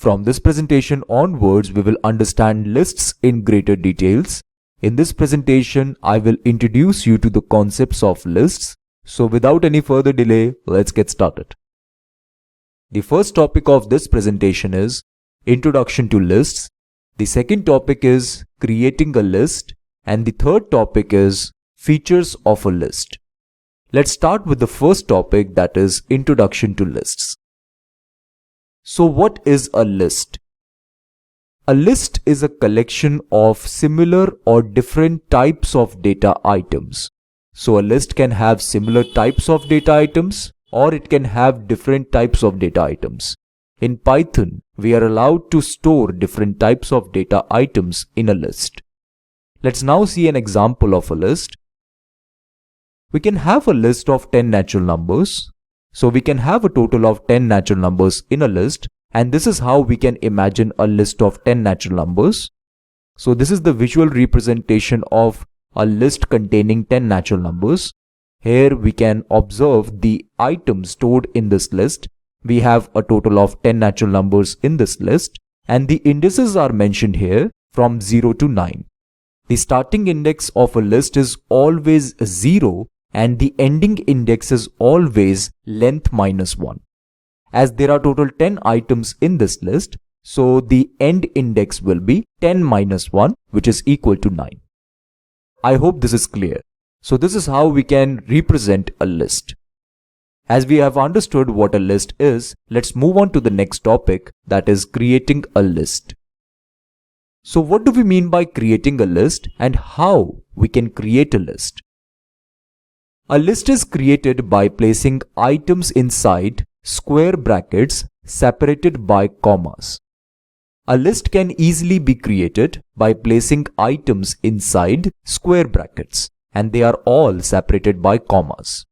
From this presentation onwards, we will understand lists in greater details. In this presentation, I will introduce you to the concepts of lists. So without any further delay, let's get started. The first topic of this presentation is Introduction to Lists. The second topic is Creating a List. And the third topic is Features of a List. Let's start with the first topic, that is Introduction to Lists. So what is a list? A list is a collection of similar or different types of data items. So a list can have similar types of data items or it can have different types of data items. In Python, we are allowed to store different types of data items in a list. Let's now see an example of a list. We can have a list of 10 natural numbers. So we can have a total of 10 natural numbers in a list, and this is how we can imagine a list of 10 natural numbers. So this is the visual representation of a list containing 10 natural numbers. Here we can observe the items stored in this list. We have a total of 10 natural numbers in this list, and the indices are mentioned here from 0 to 9. The starting index of a list is always 0 and the ending index is always length minus 1. As there are total 10 items in this list, so the end index will be 10 minus 1, which is equal to 9. I hope this is clear. So this is how we can represent a list. As we have understood what a list is, let's move on to the next topic, that is creating a list. So what do we mean by creating a list and how we can create a list? A list is created by placing items inside square brackets separated by commas. A list can easily be created by placing items inside square brackets, and they are all separated by commas.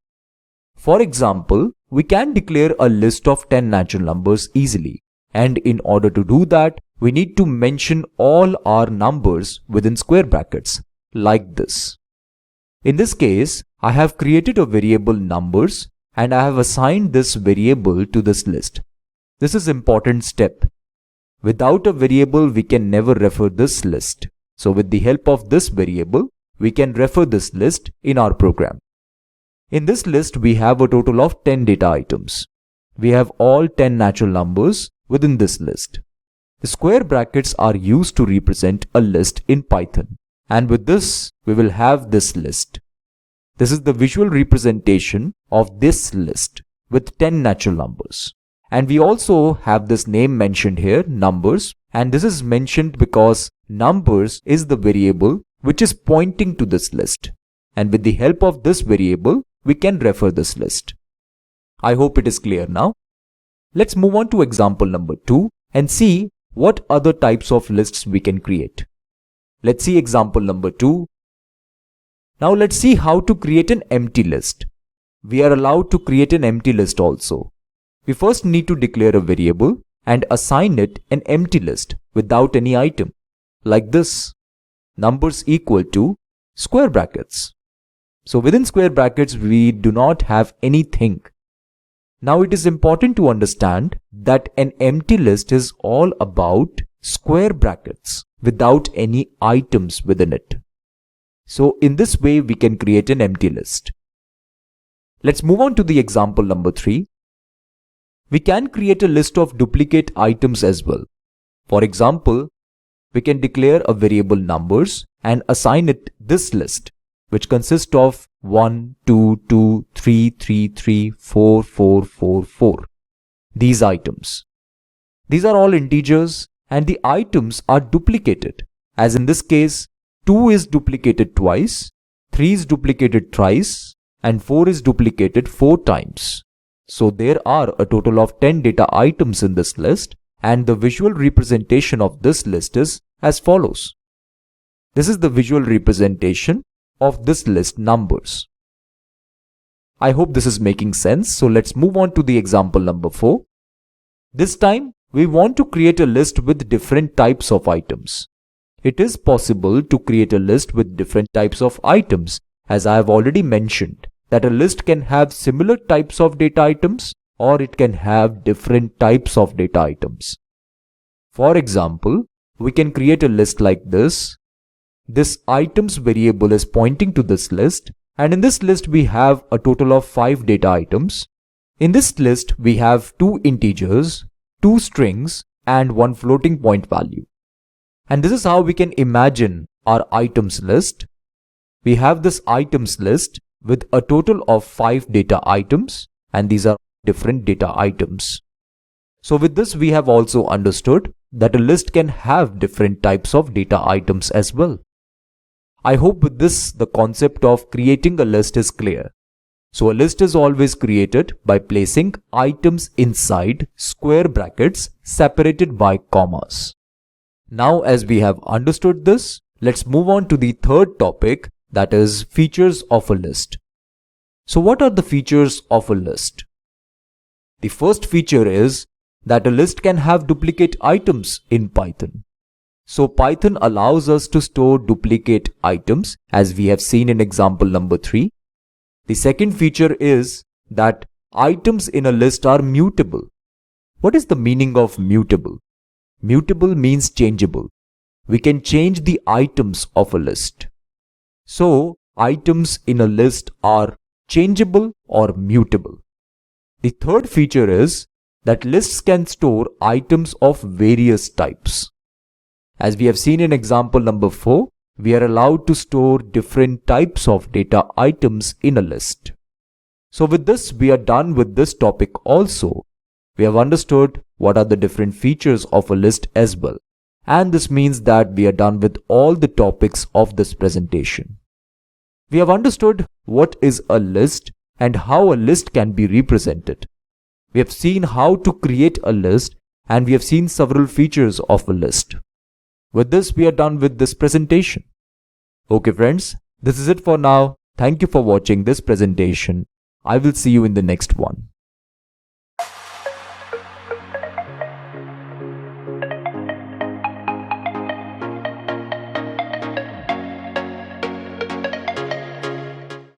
For example, we can declare a list of 10 natural numbers easily, and in order to do that, we need to mention all our numbers within square brackets, like this. In this case, I have created a variable numbers and I have assigned this variable to this list. This is an important step. Without a variable, we can never refer this list. So with the help of this variable, we can refer this list in our program. In this list, we have a total of 10 data items. We have all 10 natural numbers within this list. The square brackets are used to represent a list in Python. And with this, we will have this list. This is the visual representation of this list with 10 natural numbers. And we also have this name mentioned here, numbers. And this is mentioned because numbers is the variable which is pointing to this list. And with the help of this variable, we can refer this list. I hope it is clear now. Let's move on to example number 2 and see what other types of lists we can create. Let's see example number 2. Now let's see how to create an empty list. We are allowed to create an empty list also. We first need to declare a variable and assign it an empty list without any item, like this. Numbers equal to square brackets. So within square brackets, we do not have anything. Now it is important to understand that an empty list is all about square brackets without any items within it. So in this way, we can create an empty list. Let's move on to the example number 3. We can create a list of duplicate items as well. For example, we can declare a variable numbers and assign it this list, which consists of 1, 2, 2, 3, 3, 3, 4, 4, 4, 4. These items. These are all integers and the items are duplicated. As in this case, 2 is duplicated twice, 3 is duplicated thrice, and 4 is duplicated 4 times. So there are a total of 10 data items in this list, and the visual representation of this list is as follows. This is the visual representation of this list numbers. I hope this is making sense. So let's move on to the example number 4. This time, we want to create a list with different types of items. It is possible to create a list with different types of items, as I have already mentioned that a list can have similar types of data items or it can have different types of data items. For example, we can create a list like this. This items variable is pointing to this list, and in this list we have a total of 5 data items. In this list we have 2 integers, 2 strings, and 1 floating point value. And this is how we can imagine our items list. We have this items list with a total of 5 data items, and these are different data items. So with this we have also understood that a list can have different types of data items as well. I hope with this the concept of creating a list is clear. So a list is always created by placing items inside square brackets separated by commas. Now as we have understood this, let's move on to the third topic, that is features of a list. So what are the features of a list? The first feature is that a list can have duplicate items in Python. So Python allows us to store duplicate items, as we have seen in example number 3. The second feature is that items in a list are mutable. What is the meaning of mutable? Mutable means changeable. We can change the items of a list. So items in a list are changeable or mutable. The third feature is that lists can store items of various types. As we have seen in example number 4, we are allowed to store different types of data items in a list. So with this, we are done with this topic also. We have understood what are the different features of a list as well. And this means that we are done with all the topics of this presentation. We have understood what is a list and how a list can be represented. We have seen how to create a list, and we have seen several features of a list. With this, we are done with this presentation. Okay friends, this is it for now. Thank you for watching this presentation. I will see you in the next one.